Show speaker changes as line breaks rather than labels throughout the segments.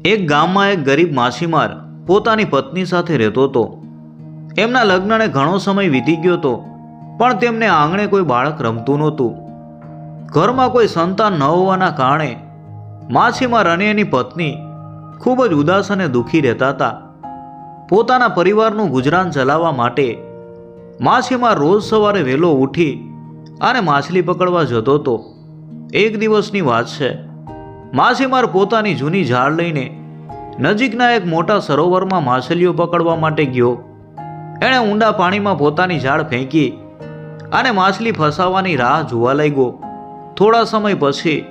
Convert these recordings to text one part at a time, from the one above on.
એક ગામમાં એક ગરીબ માછીમાર પોતાની પત્ની સાથે રહેતો હતો. એમના લગ્નને ઘણો સમય વીતી ગયો હતો, પણ તેમને આંગણે કોઈ બાળક રમતું નહોતું. ઘરમાં કોઈ સંતાન ન હોવાના કારણે માછીમાર અને એની પત્ની ખૂબ જ ઉદાસ અને દુઃખી રહેતા હતા. પોતાના પરિવારનું ગુજરાન ચલાવવા માટે માછીમાર રોજ સવારે વહેલો ઉઠી અને માછલી પકડવા જતો હતો. એક દિવસની વાત છે. માછીમાર પોતાની જૂની જાળ લઈને નજીકના એક મોટા સરોવરમાં માછલીઓ પકડવા માટે ગયો. એણે ઊંડા પાણીમાં પોતાની જાળ ફેંકી અને માછલી ફસાવાની રાહ જોવા લાગ્યો. થોડા સમય પછી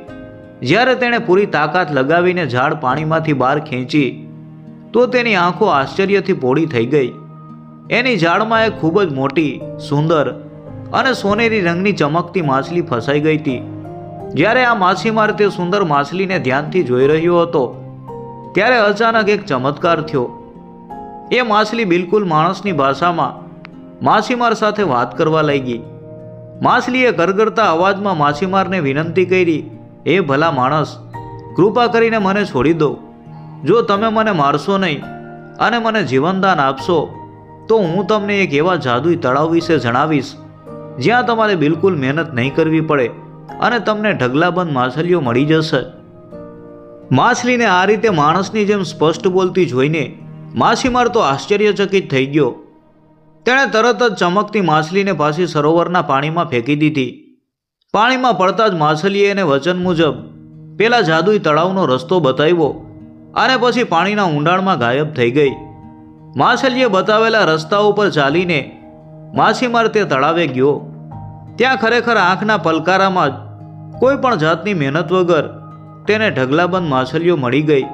જ્યારે તેણે પૂરી તાકાત લગાવીને જાળ પાણીમાંથી બહાર ખેંચી તો તેની આંખો આશ્ચર્યથી પોળી થઈ ગઈ. એની જાળમાં એક ખૂબ જ મોટી, સુંદર અને સોનેરી રંગની ચમકતી માછલી ફસાઈ ગઈ હતી. જ્યારે આ માછીમાર તે સુંદર માછલીને ધ્યાનથી જોઈ રહ્યો હતો ત્યારે અચાનક એક ચમત્કાર થયો. એ માછલી બિલકુલ માણસની ભાષામાં માછીમાર સાથે વાત કરવા લાગી. માછલીએ ગરગરતા અવાજમાં માછીમારને વિનંતી કરી, "એ ભલા માણસ, કૃપા કરીને મને છોડી દો. જો તમે મને મારશો નહીં અને મને જીવનદાન આપશો તો હું તમને એક એવા જાદુઈ તળાવ વિશે જણાવીશ જ્યાં તમારે બિલકુલ મહેનત નહીં કરવી પડે અને તમને ઢગલાબંધ માછલીઓ મળી જશે." માછલીને આ રીતે માણસની જેમ સ્પષ્ટ બોલતી જોઈને માછીમાર તો આશ્ચર્યચકિત થઈ ગયો. તેણે તરત જ ચમકતી માછલીને પાછી સરોવરના પાણીમાં ફેંકી દીધી. પાણીમાં પડતા જ માછલીએ એને વચન મુજબ પેલા જાદુઈ તળાવનો રસ્તો બતાવ્યો અને પછી પાણીના ઊંડાણમાં ગાયબ થઈ ગઈ. માછલીએ બતાવેલા રસ્તા ઉપર ચાલીને માછીમાર તે તળાવે ગયો. ત્યાં ખરેખર આંખના પલકારામાં જ કોઈ પણ જાતની મહેનત વગર તેને ઢગલાબંધ માછલીઓ મળી ગઈ.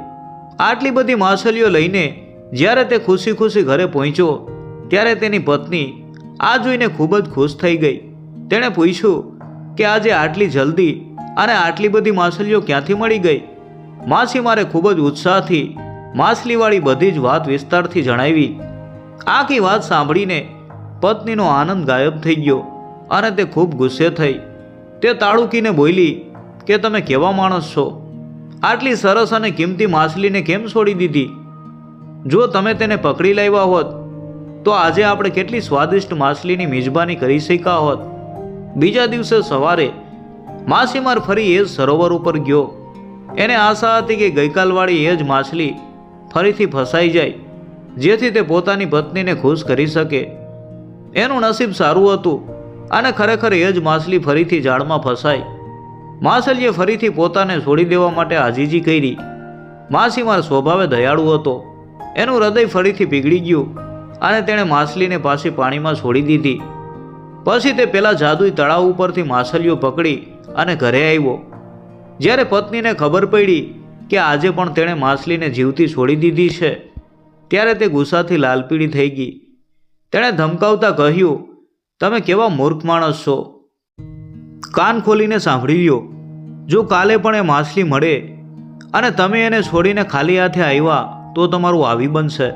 આટલી બધી માછલીઓ લઈને જ્યારે તે ખુશી ખુશી ઘરે પહોંચ્યો ત્યારે તેની પત્ની આ જોઈને ખૂબ જ ખુશ થઈ ગઈ. તેણે પૂછ્યું કે આજે આટલી જલ્દી અને આટલી બધી માછલીઓ ક્યાંથી મળી ગઈ? માછીમારે ખૂબ જ ઉત્સાહથી માછલીવાળી બધી જ વાત વિસ્તારથી જણાવી. આખી વાત સાંભળીને પત્નીનો આનંદ ગાયબ થઈ ગયો અને તે ખૂબ ગુસ્સે થઈ. તે તાળુકીને બોલી કે તમે કેવા માણસ છો? આટલી સરસ અને કિંમતી માછલીને કેમ છોડી દીધી? જો તમે તેને પકડી લાવ્યા હોત તો આજે આપણે કેટલી સ્વાદિષ્ટ માછલીની મિજબાની કરી શક્યા હોત. બીજા દિવસે સવારે માછીમાર ફરી એ જ સરોવર ઉપર ગયો. એને આશા હતી કે ગઈકાલવાળી એ જ માછલી ફરીથી ફસાઈ જાય જેથી તે પોતાની પત્નીને ખુશ કરી શકે. એનું નસીબ સારું હતું અને ખરેખર એ જ માછલી ફરીથી જાળમાં ફસાઈ. માછલીએ ફરીથી પોતાને છોડી દેવા માટે આજીજી કરી. માછીમાર સ્વભાવે દયાળુ હતો. એનું હૃદય ફરીથી પીગળી ગયું અને તેણે માછલીને પાછી પાણીમાં છોડી દીધી. પછી તે પેલા જાદુઈ તળાવ ઉપરથી માછલીઓ પકડી અને ઘરે આવ્યો. જ્યારે પત્નીને ખબર પડી કે આજે પણ તેણે માછલીને જીવતી છોડી દીધી છે ત્યારે તે ગુસ્સાથી લાલપીળી થઈ ગઈ. તેણે ધમકાવતા કહ્યું, "તમે કેવા મૂર્ખ માણસ છો? કાન ખોલીને સાંભળી લ્યો. જો કાલે પણ એ માછલી મળે અને તમે એને છોડીને ખાલી હાથે આવ્યા તો તમારું આવી બનશે."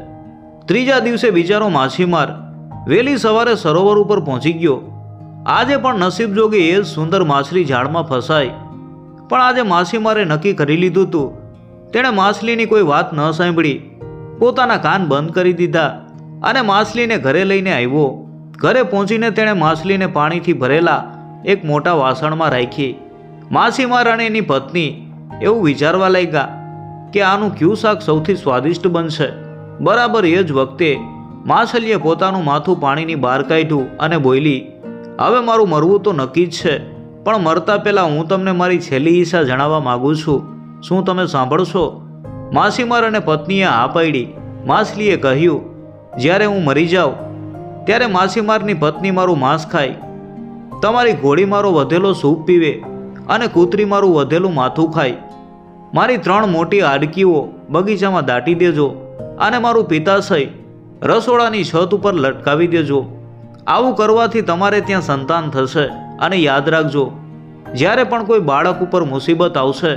ત્રીજા દિવસે બિચારો માછીમાર વહેલી સવારે સરોવર ઉપર પહોંચી ગયો. આજે પણ નસીબ જોગી એ જ સુંદર માછલી ઝાડમાં ફસાઈ. પણ આજે માછીમારે નક્કી કરી લીધું હતું. તેણે માછલીની કોઈ વાત ન સાંભળી. પોતાના કાન બંધ કરી દીધા અને માછલીને ઘરે લઈને આવ્યો. ઘરે પહોંચીને તેણે માછલીને પાણીથી ભરેલા એક મોટા વાસણમાં રાખી. માછીમાર અને એની પત્ની એવું વિચારવા લાગ્યા કે આનું કયું શાક સૌથી સ્વાદિષ્ટ બનશે. બરાબર એ જ વખતે માછલીએ પોતાનું માથું પાણીની બહાર કાઢ્યું અને બોલી, "હવે મારું મરવું તો નક્કી જ છે, પણ મરતા પહેલાં હું તમને મારી છેલ્લી ઈચ્છા જણાવવા માગું છું. શું તમે સાંભળશો?" માછીમાર અને પત્નીએ હા પાડી. માછલીએ કહ્યું, "જ્યારે હું મરી જાઉં ત્યારે માછીમારની પત્ની મારું માંસ ખાય, તમારી ઘોડી મારો વધેલો સૂપ પીવે અને કૂતરી મારું વધેલું માથું ખાય. મારી 3 મોટી હાડકીઓ બગીચામાં દાટી દેજો અને મારું પિત્તાશય રસોડાની છત ઉપર લટકાવી દેજો. આવું કરવાથી તમારે ત્યાં સંતાન થશે. અને યાદ રાખજો, જ્યારે પણ કોઈ બાળક ઉપર મુસીબત આવશે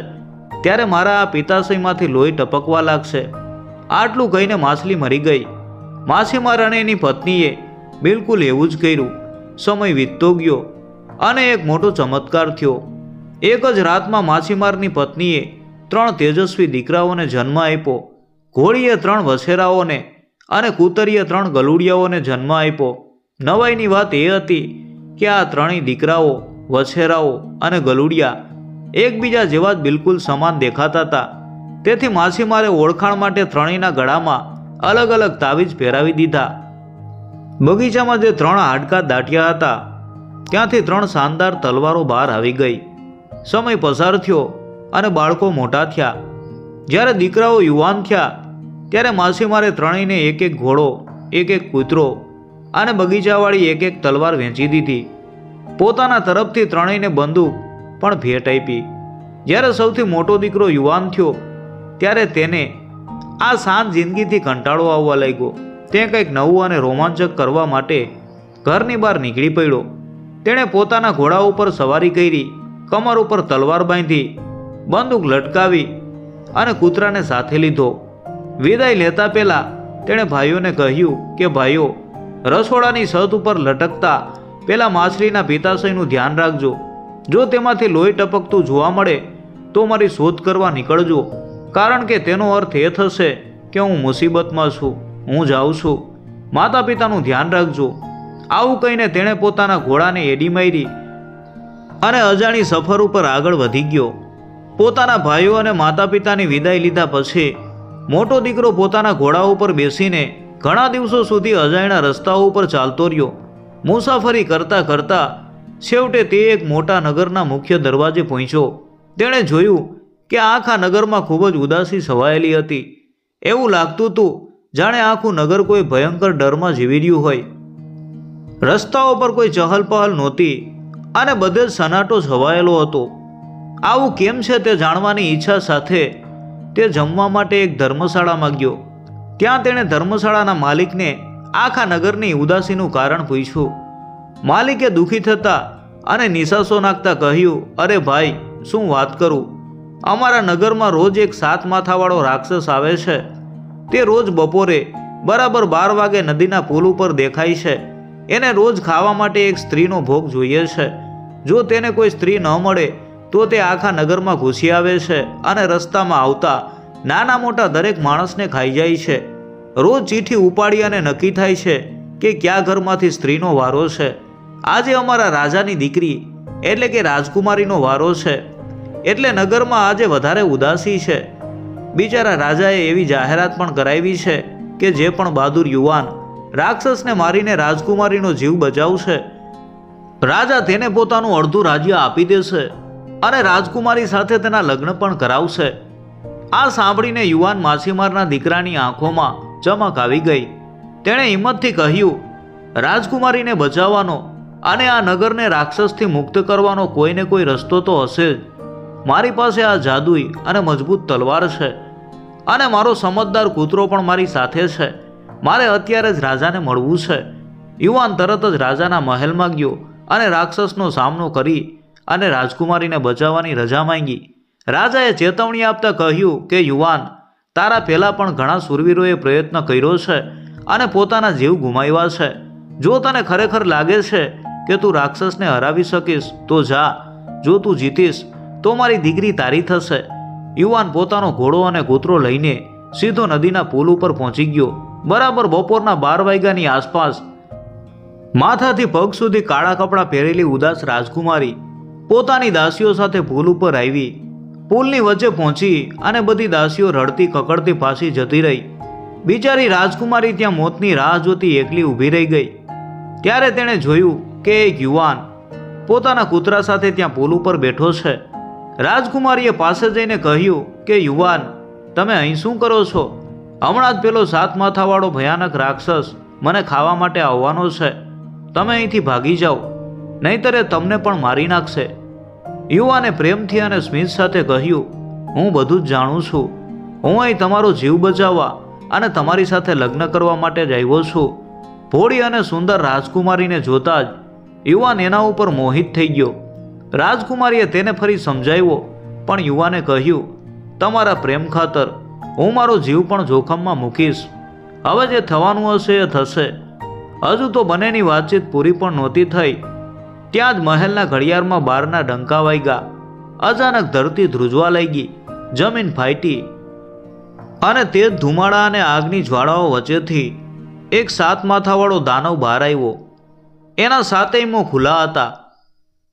ત્યારે મારા આ પિત્તાશયમાંથી લોહી ટપકવા લાગશે." આટલું કહીને માછલી મરી ગઈ. માછીમાર અને એની પત્નીએ બિલકુલ એવું જ કર્યું. સમય વીતતો ગયો અને એક મોટો ચમત્કાર થયો. એક જ રાતમાં માછીમારની પત્નીએ 3 તેજસ્વી દીકરાઓને જન્મ આપ્યો. ઘોડીએ 3 વછેરાઓને અને કૂતરીએ 3 ગલુડિયાઓને જન્મ આપ્યો. નવાઈની વાત એ હતી કે આ 3 દીકરાઓ, વછેરાઓ અને ગલુડિયા એકબીજા જેવા જ બિલકુલ સમાન દેખાતા હતા. તેથી માછીમારે ઓળખાણ માટે 3ના ગળામાં અલગ અલગ તાવીજ પહેરાવી દીધા. બગીચામાં જે 3 હાડકા દાટ્યા હતા ત્યાંથી 3 શાનદાર તલવારો બહાર આવી ગઈ. સમય પસાર થયો અને બાળકો મોટા થયા. જ્યારે દીકરાઓ યુવાન થયા ત્યારે માછીમારે 3ને એક એક ઘોડો, એક એક કૂતરો અને બગીચાવાળી એક એક તલવાર વેચી દીધી. પોતાના તરફથી 3ને બંદૂક પણ ભેટ આપી. જ્યારે સૌથી મોટો દીકરો યુવાન થયો ત્યારે તેને આ શાંત જિંદગીથી કંટાળો આવવા લાગ્યો. તે કંઈક નવું અને રોમાંચક કરવા માટે ઘરની બહાર નીકળી પડ્યો. તેણે પોતાના ઘોડા ઉપર સવારી કરી, કમર ઉપર તલવાર બાંધી, બંદૂક લટકાવી અને કૂતરાને સાથે લીધો. વિદાય લેતા પહેલા તેણે ભાઈઓને કહ્યું કે ભાઈઓ, રસોડાની છત ઉપર લટકતા પેલા માછલીના પિત્તાશયનું ધ્યાન રાખજો. જો તેમાંથી લોહી ટપકતું જોવા મળે તો મારી શોધ કરવા નીકળજો, કારણ કે તેનો અર્થ એ થશે કે હું મુસીબતમાં છું, હું જાઉં છું. માતા પિતાનું ધ્યાન રાખજો. આવું કહીને તેણે પોતાના ઘોડાને એડી મારી અને અજાણી સફર ઉપર આગળ વધી ગયો. પોતાના ભાઈઓ અને માતા પિતાની વિદાય લીધા પછી મોટો દીકરો પોતાના ઘોડા ઉપર બેસીને ઘણા દિવસો સુધી અજાણ્યા રસ્તાઓ ઉપર ચાલતો રહ્યો. મુસાફરી કરતા કરતા છેવટે તે એક મોટા નગરના મુખ્ય દરવાજે પહોંચ્યો. તેણે જોયું કે આખા નગરમાં ખૂબ જ ઉદાસી છવાયેલી હતી. એવું લાગતું હતું જાણે આખું નગર કોઈ ભયંકર ડરમાં જીવી રહ્યું હોય. રસ્તાઓ પર કોઈ ચહલ પહલ નહોતી અને બધે જ સન્નાટો છવાયેલો હતો. આવું કેમ છે તે જાણવાની ઈચ્છા સાથે તે જમવા માટે એક ધર્મશાળામાં ગયો. ત્યાં તેણે ધર્મશાળાના માલિકને આખા નગરની ઉદાસીનું કારણ પૂછ્યું. માલિકે દુઃખી થતા અને નિસાસો નાખતા કહ્યું, અરે ભાઈ, શું વાત કરું, અમારા નગરમાં રોજ એક 7 માથાવાળો રાક્ષસ આવે છે. તે રોજ બપોરે બરાબર 12 વાગે નદીના પુલ ઉપર દેખાય છે. એને રોજ ખાવા માટે એક સ્ત્રીનો ભોગ જોઈએ છે. જો તેને કોઈ સ્ત્રી ન મળે તો તે આખા નગરમાં ઘૂસી આવે છે અને રસ્તામાં આવતા નાના મોટા દરેક માણસને ખાઈ જાય છે. રોજ ચીઠી ઉપાડી અને નક્કી થાય છે કે કયા ઘરમાંથી સ્ત્રીનો વારો છે. આજે અમારા રાજાની દીકરી એટલે કે રાજકુમારીનો વારો છે, એટલે નગરમાં આજે વધારે ઉદાસી છે. બિચારા રાજાએ એવી જાહેરાત પણ કરાવી છે કે જે પણ બહાદુર યુવાન રાક્ષસને મારીને રાજકુમારીનો જીવ બચાવશે, રાજા તેને પોતાનું અડધું રાજ્ય આપી દેશે અને રાજકુમારી સાથે તેના લગ્ન પણ કરાવશે. આ સાંભળીને યુવાન માછીમારના દીકરાની આંખોમાં ચમક આવી ગઈ. તેણે હિંમતથી કહ્યું, રાજકુમારીને બચાવવાનો અને આ નગરને રાક્ષસથી મુક્ત કરવાનો કોઈને કોઈ રસ્તો તો હશે જ. મારી પાસે આ જાદુઈ અને મજબૂત તલવાર છે અને મારો સમજદાર કૂતરો પણ મારી સાથે છે. મારે અત્યારે જ રાજાને મળવું છે. યુવાન તરત જ રાજાના મહેલમાં ગયો અને રાક્ષસનો સામનો કરી અને રાજકુમારીને બચાવવાની રજા માંગી. રાજાએ ચેતવણી આપતા કહ્યું કે યુવાન, તારા પહેલાં પણ ઘણા શૂરવીરોએ પ્રયત્ન કર્યો છે અને પોતાના જીવ ગુમાવ્યા છે. જો તને ખરેખર લાગે છે કે તું રાક્ષસને હરાવી શકીશ તો જા. જો તું જીતીશ તો મારી દીકરી તારી થશે. યુવાન પોતાનો ઘોડો અને કૂતરો લઈને સીધો નદીના પુલ ઉપર પહોંચી ગયો. બરાબર બપોરના 12 વાગ્યાની આસપાસ માથાથી પગ સુધી કાળા કપડાં પહેરેલી ઉદાસ રાજકુમારી પોતાની દાસીઓ સાથે પુલ ઉપર આવી. પુલની વચ્ચે પહોંચી અને બધી દાસીઓ રડતી કકડતી પાછી જતી રહી. બિચારી રાજકુમારી ત્યાં મોતની રાહ જોતી એકલી ઊભી રહી ગઈ. ત્યારે તેણે જોયું કે એક યુવાન પોતાના કૂતરા સાથે ત્યાં પુલ ઉપર બેઠો છે. રાજકુમારીએ પાસે જઈને કહ્યું કે યુવાન, તમે અહીં શું કરો છો? હમણાં જ પેલો 7 માથાવાળો ભયાનક રાક્ષસ મને ખાવા માટે આવવાનો છે. તમે અહીંથી ભાગી જાઓ, નહીંતર એ તમને પણ મારી નાખશે. યુવાને પ્રેમથી અને સ્મિત સાથે કહ્યું, હું બધું જ જાણું છું. હું અહીં તમારો જીવ બચાવવા અને તમારી સાથે લગ્ન કરવા માટે જ આવ્યો છું. ભોળી અને સુંદર રાજકુમારીને જોતા જ યુવાન એના ઉપર મોહિત થઈ ગયો. રાજકુમારીએ તેને ફરી સમજાવ્યો, પણ યુવાને કહ્યું, તમારા પ્રેમ ખાતર હું મારો જીવ પણ જોખમમાં મૂકીશ. હવે જે થવાનું હશે એ થશે. હજુ તો બંનેની વાતચીત પૂરી પણ નહોતી થઈ ત્યાં જ મહેલના ઘડિયાળમાં 12ના ડંકા વાગ્યા. અચાનક ધરતી ધ્રુજવા લાગી. જમીન ફાટી અને તે ધુમાડા અને આગની જ્વાળાઓ વચ્ચેથી એક 7 માથાવાળો દાનવ બહાર આવ્યો. એના 7 મોં ખુલ્લા હતા.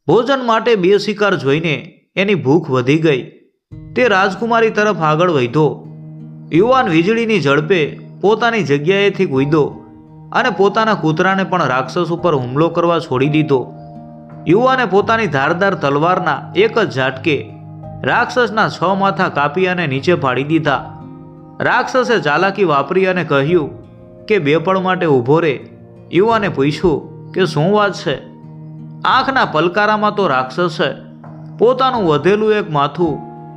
ભોજન માટે 2 શિકાર જોઈને એની ભૂખ વધી ગઈ. તે રાજકુમારી તરફ આગળ વધ્યો. યુવાન વીજળીની ઝડપે પોતાની જગ્યાએથી કૂદ્યો અને પોતાના કૂતરાને પણ રાક્ષસ ઉપર હુમલો કરવા છોડી દીધો. યુવાને પોતાની ધારદાર તલવારના એક જ ઝાટકે રાક્ષસના 6 માથા કાપી અને નીચે પાડી દીધા. રાક્ષસે ચાલાકી વાપરી અને કહ્યું કે 2 પળ માટે ઊભો રહે. યુવાને પૂછ્યું કે શું વાત છે? આંખના પલકારામાં તો રાક્ષસે પોતાનું વધેલું એક માથું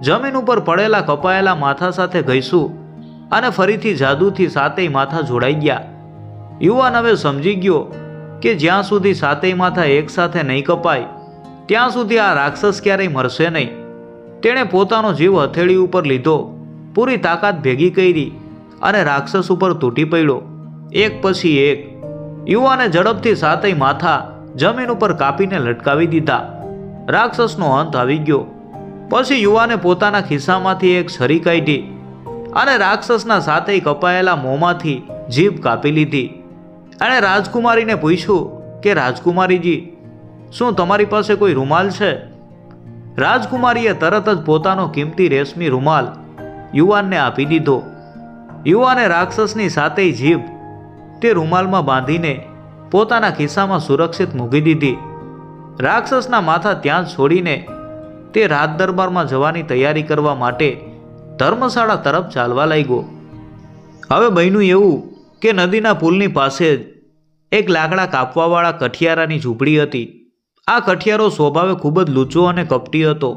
જમીન ઉપર પડેલા કપાયેલા માથા સાથે ઘસ્યું અને ફરીથી જાદુથી 7 માથા જોડાઈ ગયા. યુવાન હવે સમજી ગયો કે જ્યાં સુધી 7 માથા એકસાથે નહીં કપાય ત્યાં સુધી આ રાક્ષસ ક્યારેય મરશે નહીં. તેણે પોતાનો જીવ હથેળી ઉપર લીધો, પૂરી તાકાત ભેગી કરી અને રાક્ષસ ઉપર તૂટી પડ્યો. એક પછી એક યુવાને ઝડપથી 7 માથા જમીન ઉપર કાપીને લટકાવી દીધા. રાક્ષસનો અંત આવી ગયો. પછી યુવાને પોતાના ખિસ્સામાંથી એક છરી કાઢી અને રાક્ષસના 7 કપાયેલા મોંમાંથી જીભ કાપી લીધી. અને રાજકુમારીને પૂછ્યું કે રાજકુમારીજી, શું તમારી પાસે કોઈ રૂમાલ છે? રાજકુમારીએ તરત જ પોતાનો કિંમતી રેશમી રૂમાલ યુવાનને આપી દીધો. યુવાને રાક્ષસની 7 જીભ તે રૂમાલમાં બાંધીને પોતાના ખિસ્સામાં સુરક્ષિત મૂકી દીધી. રાક્ષસના માથા ત્યાં જ છોડીને તે રાજ દરબારમાં જવાની તૈયારી કરવા માટે ધર્મશાળા તરફ ચાલવા લાગ્યો. હવે બન્યું એવું કે નદીના પુલની પાસે જ એક લાકડા કાપવાવાળા કઠિયારાની ઝૂંપડી હતી. આ કઠિયારો સ્વભાવે ખૂબ જ લૂંચો અને કપટી હતો.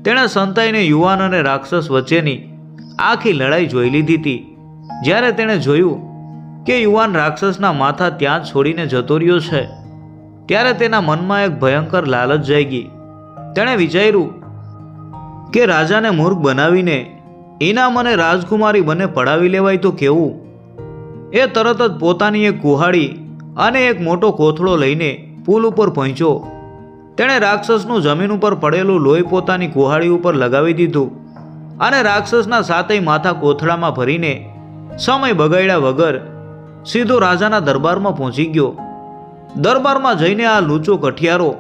તેણે સંતાઈને યુવાન અને રાક્ષસ વચ્ચેની આખી લડાઈ જોઈ લીધી હતી. જ્યારે તેણે જોયું કે યુવાન રાક્ષસના માથા ત્યાં જ છોડીને જતો રહ્યો છે ત્યારે તેના મનમાં એક ભયંકર લાલચ જાગી. તેણે વિચાર્યું કે રાજાને મૂર્ખ બનાવીને ઇનામ અને રાજકુમારી બંને પડાવી લેવાય તો કેવું. એ તરત જ પોતાની એક કુહાડી અને એક મોટો કોથળો લઈને પુલ ઉપર પહોંચ્યો. તેણે રાક્ષસનું જમીન ઉપર પડેલું લોહી પોતાની કુહાડી ઉપર લગાવી દીધું અને રાક્ષસના 7 માથા કોથળામાં ભરીને સમય બગાડ્યા વગર સીધો રાજાના દરબારમાં પહોંચી ગયો. દરબારમાં જઈને આ લૂંચો કઠિયારો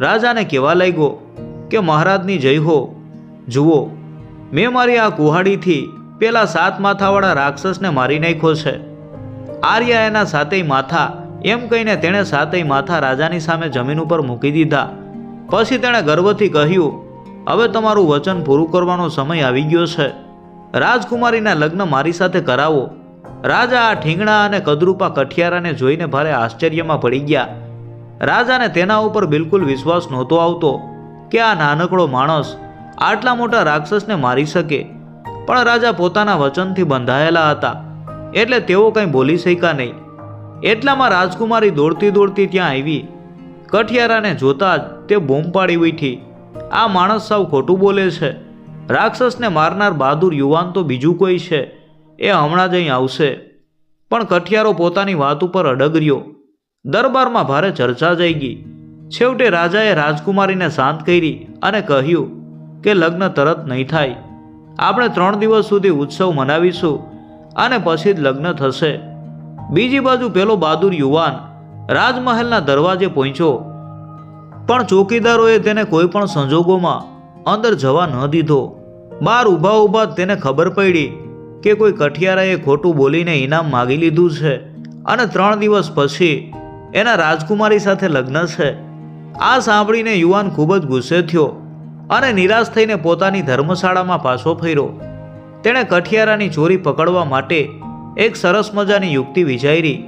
રાજાને કહેવા લાગ્યો કે મહારાજની જય હો. જુઓ, મેં મારી આ કુહાડીથી પેલા 7 માથાવાળા રાક્ષસને મારી નાખ્યો છે. આર્યા એના 7 માથા એમ કહીને તેણે 7 માથા રાજાની સામે જમીન ઉપર મૂકી દીધા. પછી તેણે ગર્વથી કહ્યું, હવે તમારું વચન પૂરું કરવાનો સમય આવી ગયો છે. રાજકુમારીના લગ્ન મારી સાથે કરાવો. રાજા આ ઠીંગણા અને કદરૂપા કઠિયારાને જોઈને ભારે આશ્ચર્યમાં પડી ગયા. રાજાને તેના ઉપર બિલકુલ વિશ્વાસ નહોતો આવતો કે આ નાનકડો માણસ આટલા મોટા રાક્ષસને મારી શકે. પણ રાજા પોતાના વચનથી બંધાયેલા હતા એટલે તેઓ કંઈ બોલી શક્યા નહીં. એટલામાં રાજકુમારી દોડતી દોડતી ત્યાં આવી. કઠિયારાને જોતા જ તે બૂમ પાડી ઉઠી, આ માણસ સાવ ખોટું બોલે છે. રાક્ષસને મારનાર બહાદુર યુવાન તો બીજું કોઈ છે, એ હમણાં જ અહીં આવશે. પણ કઠિયારો પોતાની વાત ઉપર અડગ રહ્યો. દરબારમાં ભારે ચર્ચા જાગી. છેવટે રાજાએ રાજકુમારીને શાંત કરી અને કહ્યું કે લગ્ન તરત નહીં થાય. આપણે 3 દિવસ સુધી ઉત્સવ મનાવીશું અને પછી જ લગ્ન થશે. બીજી બાજુ પેલો બહાદુર યુવાન રાજમહેલના દરવાજે પહોંચ્યો, પણ ચોકીદારોએ તેને કોઈ પણ સંજોગોમાં અંદર જવા ન દીધો. બહાર ઊભા ઊભા તેને ખબર પડી કે કોઈ કઠિયારાએ ખોટું બોલીને ઇનામ માગી લીધું છે અને 3 દિવસ પછી એના રાજકુમારી સાથે લગ્ન છે. આ સાંભળીને યુવાન ખૂબ જ ગુસ્સે થયો અને નિરાશ થઈને પોતાની ધર્મશાળામાં પાછો ફર્યો. તેણે કઠિયારાની ચોરી પકડવા માટે એક સરસ મજાની યુક્તિ વિચારી.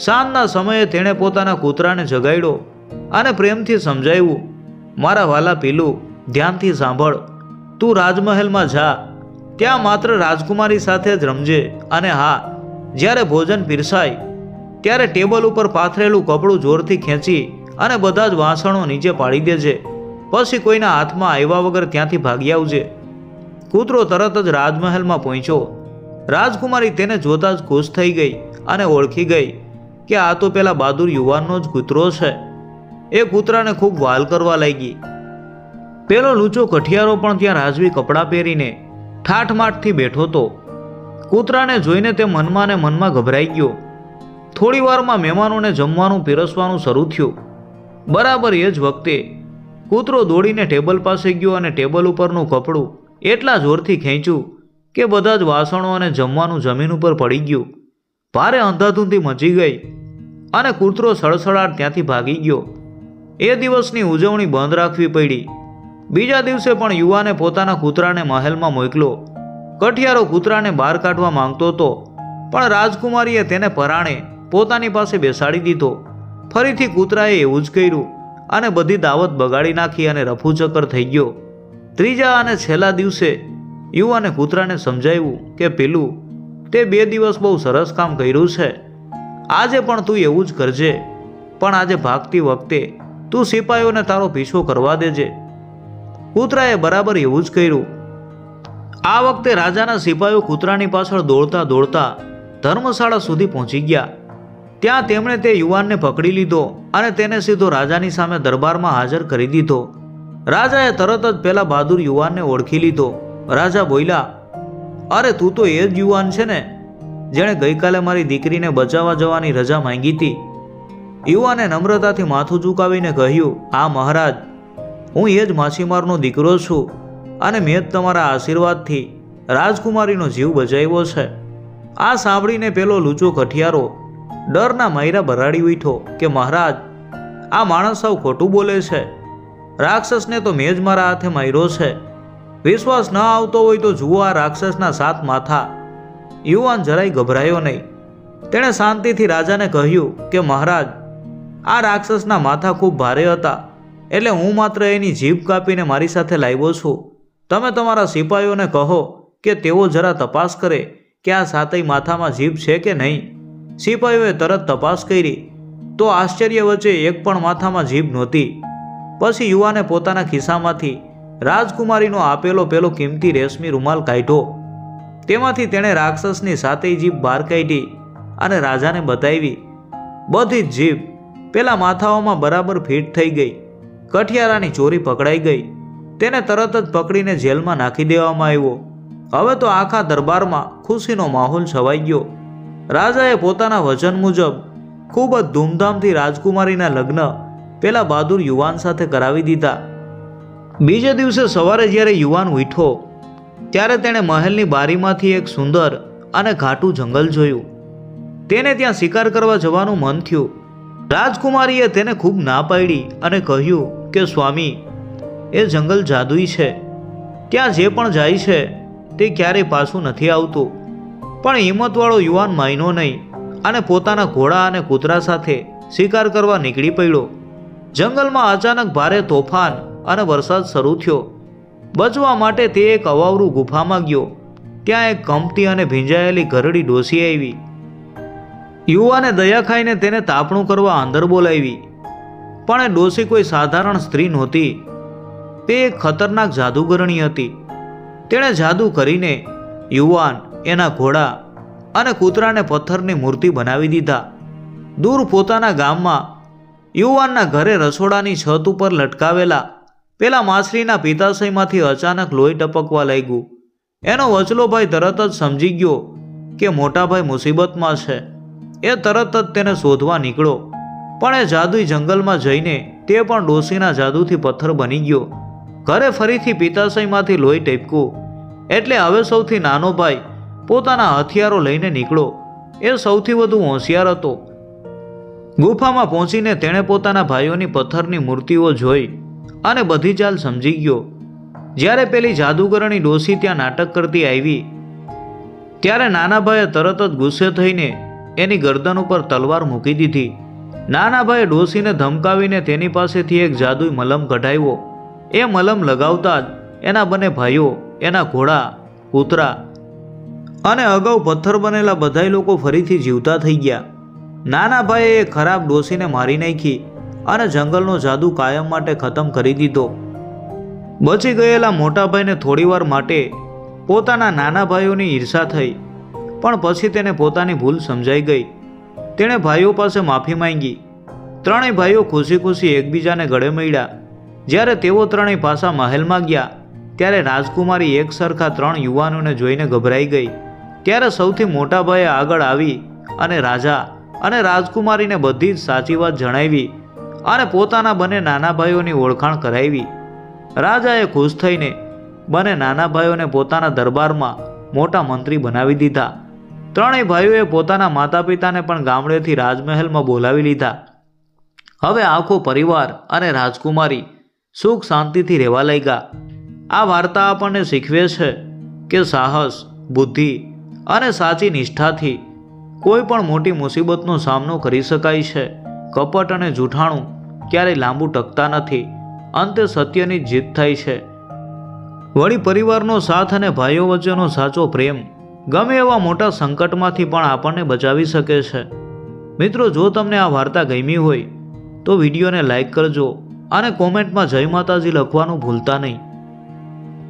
સાંજના સમયે તેણે પોતાના કૂતરાને જગાડ્યો અને પ્રેમથી સમજાવ્યું, મારા વાલા પીલું, ધ્યાનથી સાંભળ. તું રાજમહેલમાં જા, ત્યાં માત્ર રાજકુમારી સાથે જ રમજે. અને હા, જ્યારે ભોજન પીરસાય ત્યારે ટેબલ ઉપર પાથરેલું કપડું જોરથી ખેંચી અને બધા જ વાસણો નીચે પાડી દેજે. પછી કોઈના હાથમાં આવ્યા વગર ત્યાંથી ભાગી આવજે. કૂતરો તરત જ રાજમહેલમાં પહોંચ્યો. રાજકુમારી તેને જોતા જ ખુશ થઈ ગઈ અને ઓળખી ગઈ કે આ તો પેલા બહાદુર યુવાનનો જ કૂતરો છે. એ કૂતરાને ખૂબ વહાલ કરવા લાગી. પેલો લૂંચો કઠિયારો પણ ત્યાં રાજવી કપડાં પહેરીને ઠાઠમાઠથી બેઠો હતો. કૂતરાને જોઈને તે મનમાં ને મનમાં ગભરાઈ ગયો. થોડી વારમાં મહેમાનોને જમવાનું પીરસવાનું શરૂ થયું. બરાબર એ જ વખતે કૂતરો દોડીને ટેબલ પાસે ગયો અને ટેબલ ઉપરનું કપડું એટલા જોરથી ખેંચ્યું કે બધા જ વાસણો અને જમવાનું જમીન ઉપર પડી ગયું. ભારે અંધાધૂંધી મચી ગઈ અને કૂતરો સળસળાટ ત્યાંથી ભાગી ગયો. એ દિવસની ઉજવણી બંધ રાખવી પડી. બીજા દિવસે પણ યુવાને પોતાના કૂતરાને મહેલમાં મોકલ્યો. કઠિયારો કૂતરાને બહાર કાઢવા માંગતો હતો, પણ રાજકુમારીએ તેને પરાણે પોતાની પાસે બેસાડી દીધો. ફરીથી કૂતરાએ એવું જ કર્યું અને બધી દાવત બગાડી નાખી અને રફુચક્કર થઈ ગયો. ત્રીજા અને છેલ્લા દિવસે યુવાને કૂતરાને સમજાવ્યું કે પેલું તે 2 દિવસ બહુ સરસ કામ કર્યું છે. આજે પણ તું એવું જ કરજે, પણ આજે ભાગતી વખતે તું સિપાહીઓને તારો પીછો કરવા દેજે. કૂતરાએ બરાબર એવું જ કર્યું. આ વખતે રાજાના સિપાહીઓ કૂતરાની પાછળ દોડતા દોડતા ધર્મશાળા સુધી પહોંચી ગયા. ત્યાં તેમણે તે યુવાનને પકડી લીધો અને તેને સીધો રાજાની સામે દરબારમાં હાજર કરી દીધો. રાજાએ તરત જ પેલા બહાદુર યુવાનને ઓળખી લીધો. રાજા બોલ્યા, અરે તું તો એ જ યુવાન છે ને જેણે ગઈકાલે મારી દીકરીને બચાવવા જવાની રજા માંગી હતી. યુવાને નમ્રતાથી માથું ઝુકાવીને કહ્યું, હા મહારાજ, હું એ જ માછીમારનો દીકરો છું અને મેં જ તમારા આશીર્વાદથી રાજકુમારીનો જીવ બચાવ્યો છે. આ સાંભળીને પેલો લૂચો કઠિયારો ડરના માયરા ભરાડી ઉઠ્યો કે મહારાજ, આ માણસ સાવ ખોટું બોલે છે. રાક્ષસને તો મેં જ મારા હાથે માર્યો છે. વિશ્વાસ ન આવતો હોય તો જુઓ આ રાક્ષસના 7 માથા. યુવાન જરાય ગભરાયો નહીં. તેણે શાંતિથી રાજાને કહ્યું કે મહારાજ, આ રાક્ષસના માથા ખૂબ ભારે હતા, એટલે હું માત્ર એની જીભ કાપીને મારી સાથે લાવ્યો છું. તમે તમારા સિપાહીઓને કહો કે તેઓ જરા તપાસ કરે કે આ 7 માથામાં જીભ છે કે નહીં. સિપાહીઓએ તરત તપાસ કરી તો આશ્ચર્ય વચ્ચે એક પણ માથામાં જીભ નહોતી. પછી યુવાને પોતાના ખિસ્સામાંથી રાજકુમારીનો આપેલો પેલો કિંમતી રેશમી રૂમાલ કાઢ્યો. તેમાંથી તેણે રાક્ષસની 7 જીભ બહાર કાઢી અને રાજાને બતાવી. બધી જ જીભ પેલા માથાઓમાં બરાબર ફિટ થઈ ગઈ. કઠિયારાની ચોરી પકડાઈ ગઈ. તેને તરત જ પકડીને જેલમાં નાખી દેવામાં આવ્યો. હવે તો આખા દરબારમાં ખુશીનો માહોલ છવાઈ ગયો. રાજાએ પોતાના વચન મુજબ ખૂબ જ ધૂમધામથી રાજકુમારીના લગ્ન પેલા બહાદુર યુવાન સાથે કરાવી દીધા. બીજે દિવસે સવારે જ્યારે યુવાન ઉઠ્યો ત્યારે તેણે મહેલની બારીમાંથી એક સુંદર અને ઘાટું જંગલ જોયું. તેને ત્યાં શિકાર કરવા જવાનું મન થયું. રાજકુમારીએ તેને ખૂબ ના પાડી અને કહ્યું કે સ્વામી, એ જંગલ જાદુઈ છે. ત્યાં જે પણ જાય છે તે ક્યારેય પાછું નથી આવતું. પણ હિંમતવાળો યુવાન માન્યો નહીં અને પોતાના ઘોડા અને કૂતરા સાથે શિકાર કરવા નીકળી પડ્યો. જંગલમાં અચાનક ભારે તોફાન અને વરસાદ શરૂ થયો. બચવા માટે તે એક અવાવરું ગુફામાં ગયો. ત્યાં એક કંપતી અને ભીંજાયેલી ઘરડી ડોસી આવી. યુવાને દયા ખાઈને તેને તાપણું કરવા અંદર બોલાવી. પણ એ ડોસી કોઈ સાધારણ સ્ત્રી નહોતી. તે એક ખતરનાક જાદુગરણી હતી. તેણે જાદુ કરીને યુવાન, એના ઘોડા અને કૂતરાને પથ્થરની મૂર્તિ બનાવી દીધા. દૂર પોતાના ગામમાં યુવાનના ઘરે રસોડાની છત ઉપર લટકાવેલા પેલા માછલીના પિત્તાશયમાંથી અચાનક લોહી ટપકવા લાગ્યું. એનો વચલો ભાઈ તરત જ સમજી ગયો કે મોટા ભાઈ મુસીબતમાં છે. એ તરત જ તેને શોધવા નીકળ્યો. પણ એ જાદુઈ જંગલમાં જઈને તે પણ ડોસીના જાદુથી પથ્થર બની ગયો. ઘરે ફરીથી પિત્તાશયમાંથી લોહી ટપક્યું. એટલે હવે સૌથી નાનો ભાઈ પોતાના હથિયારો લઈને નીકળ્યો. એ સૌથી વધુ હોશિયાર હતો. ગુફામાં પહોંચીને તેણે પોતાના ભાઈઓની પથ્થરની મૂર્તિઓ જોઈ અને બધી ચાલ સમજી ગયો. જ્યારે પેલી જાદુગરણી ડોસી ત્યાં નાટક કરતી આવી ત્યારે નાના ભાઈએ તરત જ ગુસ્સે થઈને એની ગરદન ઉપર તલવાર મૂકી દીધી. નાના ભાઈએ ડોસીને ધમકાવીને તેની પાસેથી એક જાદુઈ મલમ કઢાવ્યો. એ મલમ લગાવતા જ એના બંને ભાઈઓ, એના ઘોડા, કૂતરા અને અગાઉ પથ્થર બનેલા બધાય લોકો ફરીથી જીવતા થઈ ગયા. નાના ભાઈએ એ ખરાબ ડોસીને મારી નાખી અને જંગલનો જાદુ કાયમ માટે ખતમ કરી દીધો. બચી ગયેલા મોટા ભાઈને થોડીવાર માટે પોતાના નાના ભાઈઓની ઈર્ષા થઈ, પણ પછી તેને પોતાની ભૂલ સમજાઈ ગઈ. તેણે ભાઈઓ પાસે માફી માંગી. ત્રણેય ભાઈઓ ખુશી ખુશી એકબીજાને ગળે મળ્યા. જ્યારે તેઓ ત્રણેય પાછા મહેલમાં ગયા ત્યારે રાજકુમારી એક સરખા 3 યુવાનોને જોઈને ગભરાઈ ગઈ. ત્યારે સૌથી મોટા ભાઈએ આગળ આવી અને રાજા અને રાજકુમારીને બધી જ સાચી વાત જણાવી અને પોતાના બંને નાના ભાઈઓની ઓળખાણ કરાવી. રાજાએ ખુશ થઈને બંને નાના ભાઈઓને પોતાના દરબારમાં મોટા મંત્રી બનાવી દીધા. ત્રણેય ભાઈઓએ પોતાના માતા પિતાને પણ ગામડેથી રાજમહેલમાં બોલાવી લીધા. હવે આખો પરિવાર અને રાજકુમારી સુખ શાંતિથી રહેવા લાગ્યા. આ વાર્તા આપણને શીખવે છે કે સાહસ, બુદ્ધિ અને સાચી નિષ્ઠાથી કોઈ પણ મોટી મુસીબતનો સામનો કરી શકાય છે. કપટ અને જૂઠાણું ક્યારેય લાંબુ ટકતા નથી. અંતે સત્યની જ જીત થાય છે. વળી પરિવારનો સાથ અને ભાઈઓ વચ્ચેનો સાચો પ્રેમ ગમે એવા મોટા સંકટમાંથી પણ આપણને બચાવી શકે છે. મિત્રો, જો તમને આ વાર્તા ગમી હોય તો વિડીયોને લાઈક કરજો અને કોમેન્ટમાં જય માતાજી લખવાનું ભૂલતા નહીં.